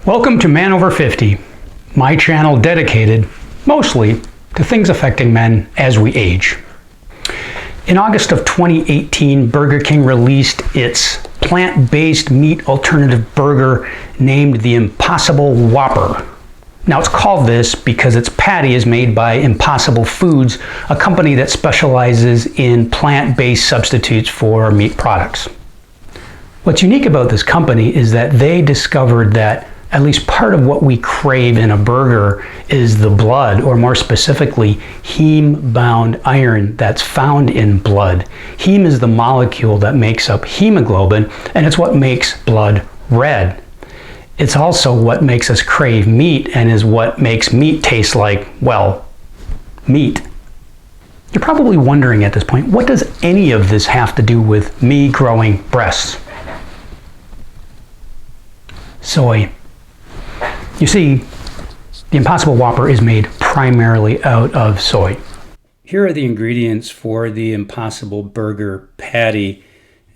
Welcome to Man Over 50, my channel dedicated mostly to things affecting men as we age. In August of 2018, Burger King released its plant-based meat alternative burger named the Impossible Whopper. Now it's called this because its patty is made by Impossible Foods, a company that specializes in plant-based substitutes for meat products. What's unique about this company is that they discovered that at least part of what we crave in a burger is the blood, or more specifically, heme-bound iron that's found in blood. Heme is the molecule that makes up hemoglobin, and it's what makes blood red. It's also what makes us crave meat and is what makes meat taste like, well, meat. You're probably wondering at this point, what does any of this have to do with me growing breasts? Soy. You see, the Impossible Whopper is made primarily out of soy. Here are the ingredients for the Impossible Burger patty.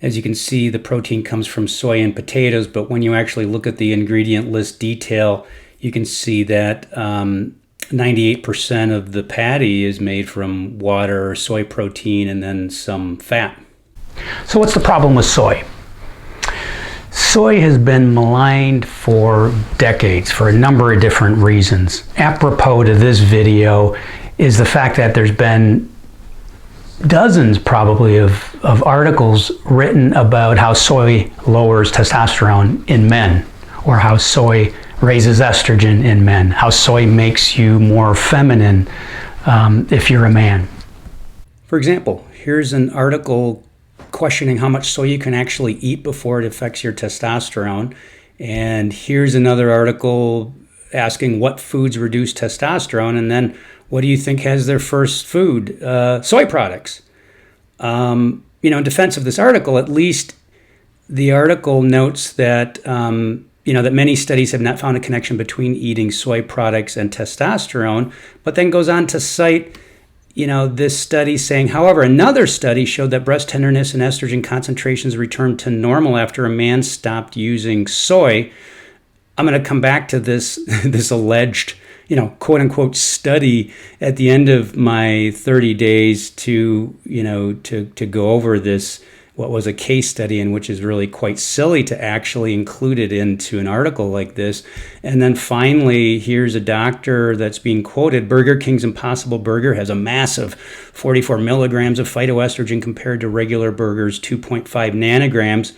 As you can see, the protein comes from soy and potatoes, but when you actually look at the ingredient list detail, you can see that 98% of the patty is made from water, soy protein, and then some fat. So what's the problem with soy? Soy has been maligned for decades for a number of different reasons. Apropos to this video is the fact that there's been dozens probably of articles written about how soy lowers testosterone in men, or how soy raises estrogen in men, how soy makes you more feminine if you're a man. For example, here's an article questioning how much soy you can actually eat before it affects your testosterone. And here's another article asking what foods reduce testosterone, and then what do you think has their first food? Soy products. In defense of this article, at least the article notes that that many studies have not found a connection between eating soy products and testosterone, but then goes on to cite this study saying, however, another study showed that breast tenderness and estrogen concentrations returned to normal after a man stopped using soy. I'm going to come back to this alleged, quote unquote study at the end of my 30 days to go over this, what was a case study, and which is really quite silly to actually include it into an article like this. And then finally, here's a doctor that's being quoted. Burger King's Impossible Burger has a massive 44 milligrams of phytoestrogen compared to regular burgers, 2.5 nanograms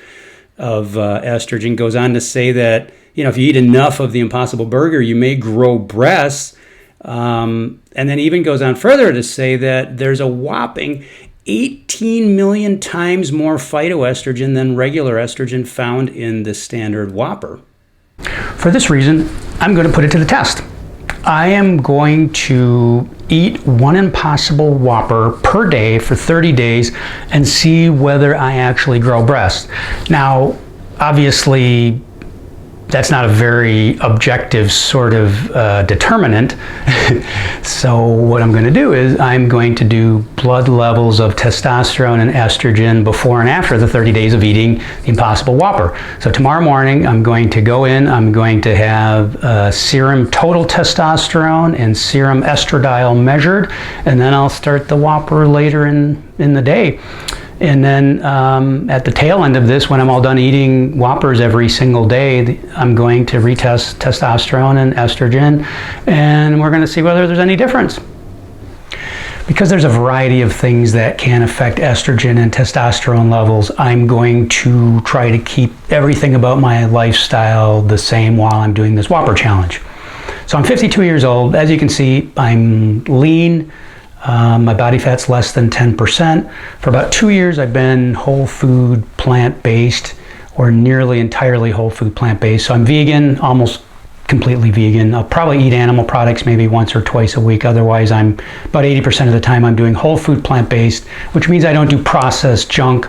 of estrogen. Goes on to say that, if you eat enough of the Impossible Burger, you may grow breasts. And then even goes on further to say that there's a whopping 18 million times more phytoestrogen than regular estrogen found in the standard Whopper. For this reason, I'm going to put it to the test. I am going to eat one Impossible Whopper per day for 30 days and see whether I actually grow breasts. Now, obviously, that's not a very objective sort of determinant. So what I'm going to do is I'm going to do blood levels of testosterone and estrogen before and after the 30 days of eating the Impossible Whopper. So tomorrow morning I'm going to go in, I'm going to have serum total testosterone and serum estradiol measured, and then I'll start the Whopper later in the day. And then at the tail end of this, when I'm all done eating Whoppers every single day, I'm going to retest testosterone and estrogen, and we're going to see whether there's any difference. Because there's a variety of things that can affect estrogen and testosterone levels, I'm going to try to keep everything about my lifestyle the same while I'm doing this Whopper challenge. So I'm 52 years old. As you can see, I'm lean. My body fat's less than 10%. For about 2 years, I've been whole food plant-based, or nearly entirely whole food plant-based. So I'm vegan, almost completely vegan. I'll probably eat animal products maybe once or twice a week. Otherwise, I'm about 80% of the time I'm doing whole food plant-based, which means I don't do processed junk.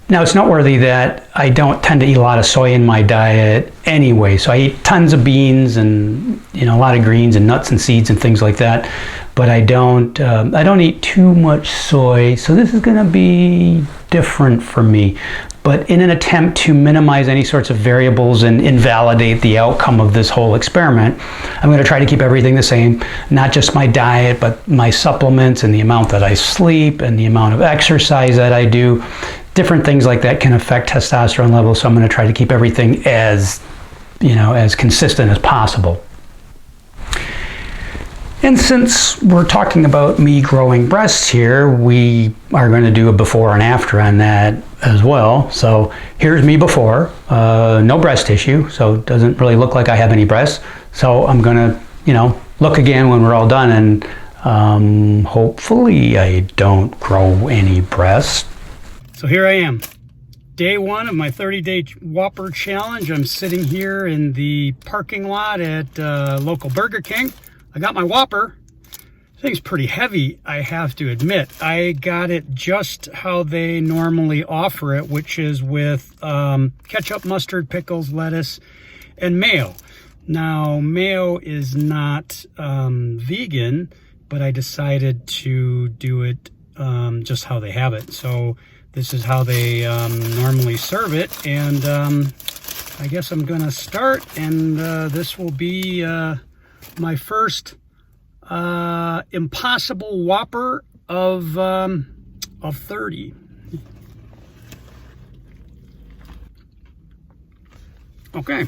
Now, it's noteworthy that I don't tend to eat a lot of soy in my diet anyway. So I eat tons of beans and a lot of greens and nuts and seeds and things like that. But I don't eat too much soy. So this is going to be different for me. But in an attempt to minimize any sorts of variables and invalidate the outcome of this whole experiment, I'm going to try to keep everything the same, not just my diet, but my supplements and the amount that I sleep and the amount of exercise that I do. Different things like that can affect testosterone levels, so I'm going to try to keep everything as, as consistent as possible. And since we're talking about me growing breasts here, we are going to do a before and after on that as well. So here's me before, no breast tissue, so it doesn't really look like I have any breasts. So I'm going to, look again when we're all done, and hopefully I don't grow any breasts. So here I am, day one of my 30-day Whopper challenge. I'm sitting here in the parking lot at local Burger King. I got my Whopper. This thing's pretty heavy, I have to admit. I got it just how they normally offer it, which is with ketchup, mustard, pickles, lettuce, and mayo. Now, mayo is not vegan, but I decided to do it just how they have it. So this is how they normally serve it. And I guess I'm gonna start, and this will be my first Impossible Whopper of 30. Okay,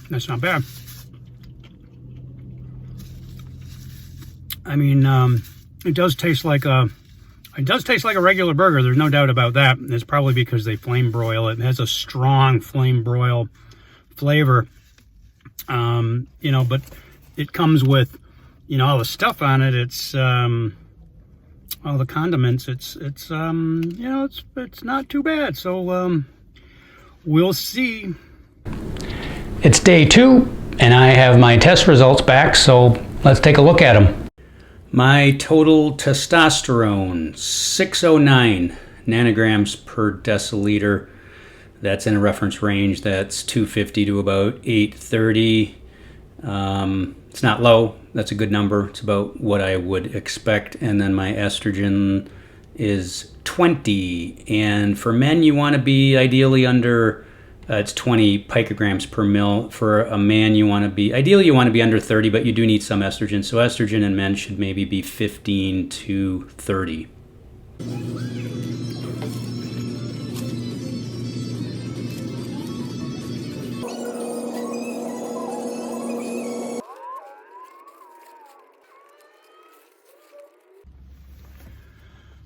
that's not bad. I mean, it does taste like a regular burger. There's no doubt about that. It's probably because they flame broil it. It has a strong flame broil flavor, but it comes with, all the stuff on it. It's all the condiments. It's not too bad. So we'll see. It's day 2, and I have my test results back. So let's take a look at them. My total testosterone, 609 nanograms per deciliter. That's in a reference range that's 250 to about 830. It's not low. That's a good number. It's about what I would expect. And then my estrogen is 20. And for men, you want to be ideally under, it's 20 picograms per mil. For a man, ideally you want to be under 30, but you do need some estrogen. So estrogen in men should maybe be 15 to 30.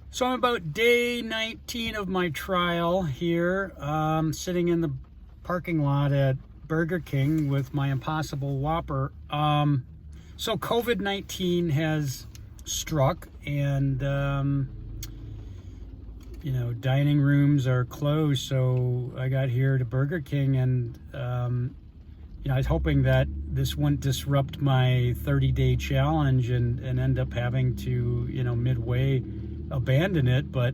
So I'm about day 19 of my trial here, sitting in the parking lot at Burger King with my Impossible Whopper. So COVID-19 has struck, and dining rooms are closed. So I got here to Burger King, and I was hoping that this wouldn't disrupt my 30-day challenge and end up having to, midway abandon it, but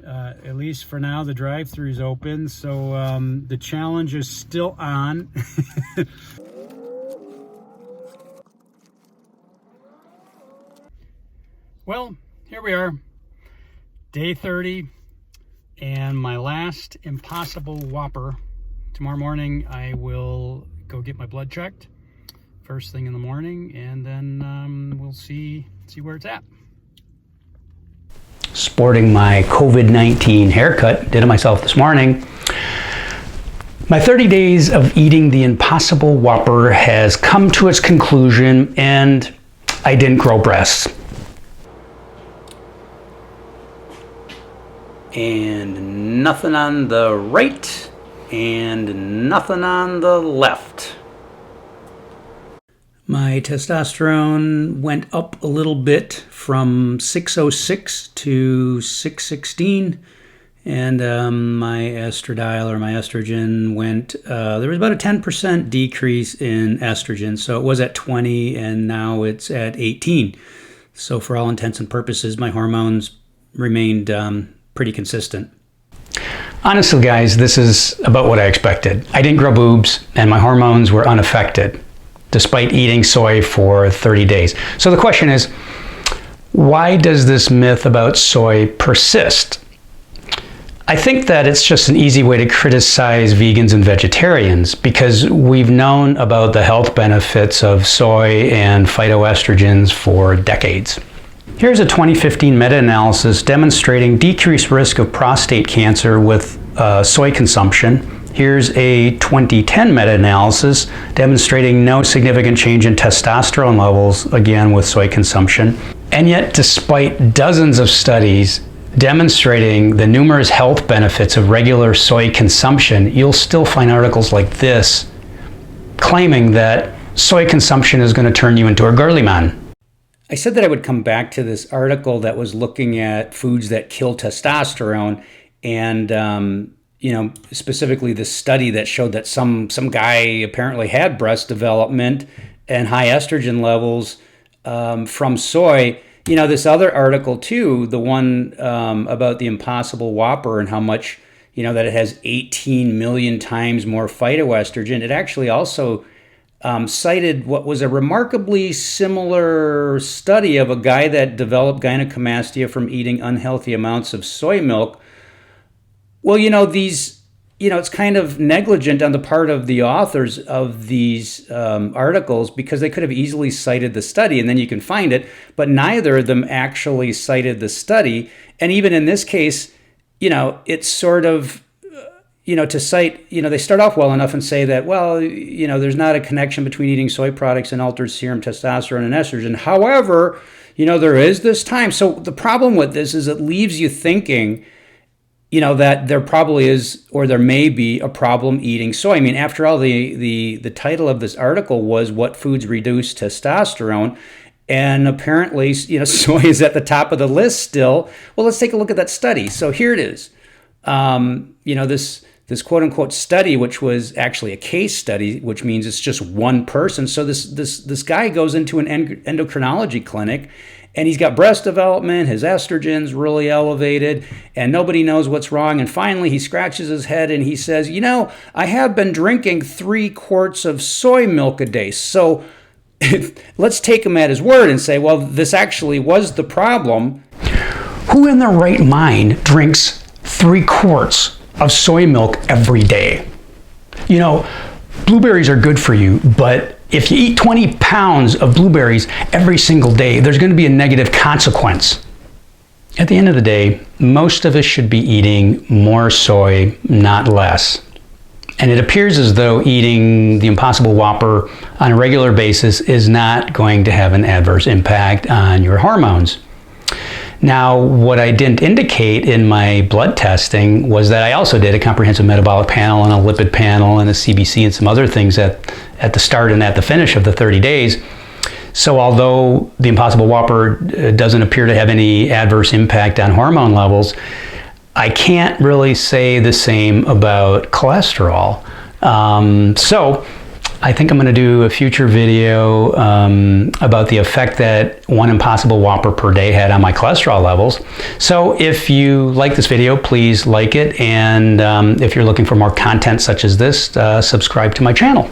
at least for now the drive-thru is open, so the challenge is still on. Well, here we are, day 30, and my last Impossible Whopper. Tomorrow morning I will go get my blood checked first thing in the morning, and then we'll see where it's at. Sporting my COVID-19 haircut, did it myself this morning. My 30 days of eating the Impossible Whopper has come to its conclusion, and I didn't grow breasts. And nothing on the right, and nothing on the left. My testosterone went up a little bit from 606 to 616, and my estradiol, or my estrogen, went, there was about a 10% decrease in estrogen. So it was at 20, and now it's at 18. So for all intents and purposes, my hormones remained pretty consistent. Honestly, guys, this is about what I expected. I didn't grow boobs, and my hormones were unaffected, despite eating soy for 30 days. So the question is, why does this myth about soy persist? I think that it's just an easy way to criticize vegans and vegetarians because we've known about the health benefits of soy and phytoestrogens for decades. Here's a 2015 meta-analysis demonstrating decreased risk of prostate cancer with soy consumption. Here's a 2010 meta-analysis demonstrating no significant change in testosterone levels, again with soy consumption. And yet, despite dozens of studies demonstrating the numerous health benefits of regular soy consumption, you'll still find articles like this claiming that soy consumption is going to turn you into a girly man. I said that I would come back to this article that was looking at foods that kill testosterone and specifically this study that showed that some guy apparently had breast development and high estrogen levels from soy. This other article too, the one about the Impossible Whopper and how much, that it has 18 million times more phytoestrogen. It actually also cited what was a remarkably similar study of a guy that developed gynecomastia from eating unhealthy amounts of soy milk. Well, it's kind of negligent on the part of the authors of these articles because they could have easily cited the study and then you can find it, but neither of them actually cited the study. And even in this case, it's sort of, to cite, they start off well enough and say that, well, there's not a connection between eating soy products and altered serum testosterone and estrogen. However, there is this time. So the problem with this is it leaves you thinking, that there probably is, or there may be a problem eating soy. I mean, after all, the title of this article was "What Foods Reduce Testosterone," and apparently, soy is at the top of the list still. Well, let's take a look at that study. So here it is. This quote unquote study, which was actually a case study, which means it's just one person. So this guy goes into an endocrinology clinic. And he's got breast development, his estrogen's really elevated, and nobody knows what's wrong. And finally, he scratches his head and he says, I have been drinking 3 quarts of soy milk a day. So let's take him at his word and say, well, this actually was the problem. Who in their right mind drinks 3 quarts of soy milk every day? Blueberries are good for you, but if you eat 20 pounds of blueberries every single day, there's going to be a negative consequence. At the end of the day, most of us should be eating more soy, not less. And it appears as though eating the Impossible Whopper on a regular basis is not going to have an adverse impact on your hormones. Now, what I didn't indicate in my blood testing was that I also did a comprehensive metabolic panel and a lipid panel and a CBC and some other things at the start and at the finish of the 30 days. So although the Impossible Whopper doesn't appear to have any adverse impact on hormone levels, I can't really say the same about cholesterol. So I think I'm going to do a future video about the effect that one Impossible Whopper per day had on my cholesterol levels. So if you like this video, please like it. And if you're looking for more content such as this, subscribe to my channel.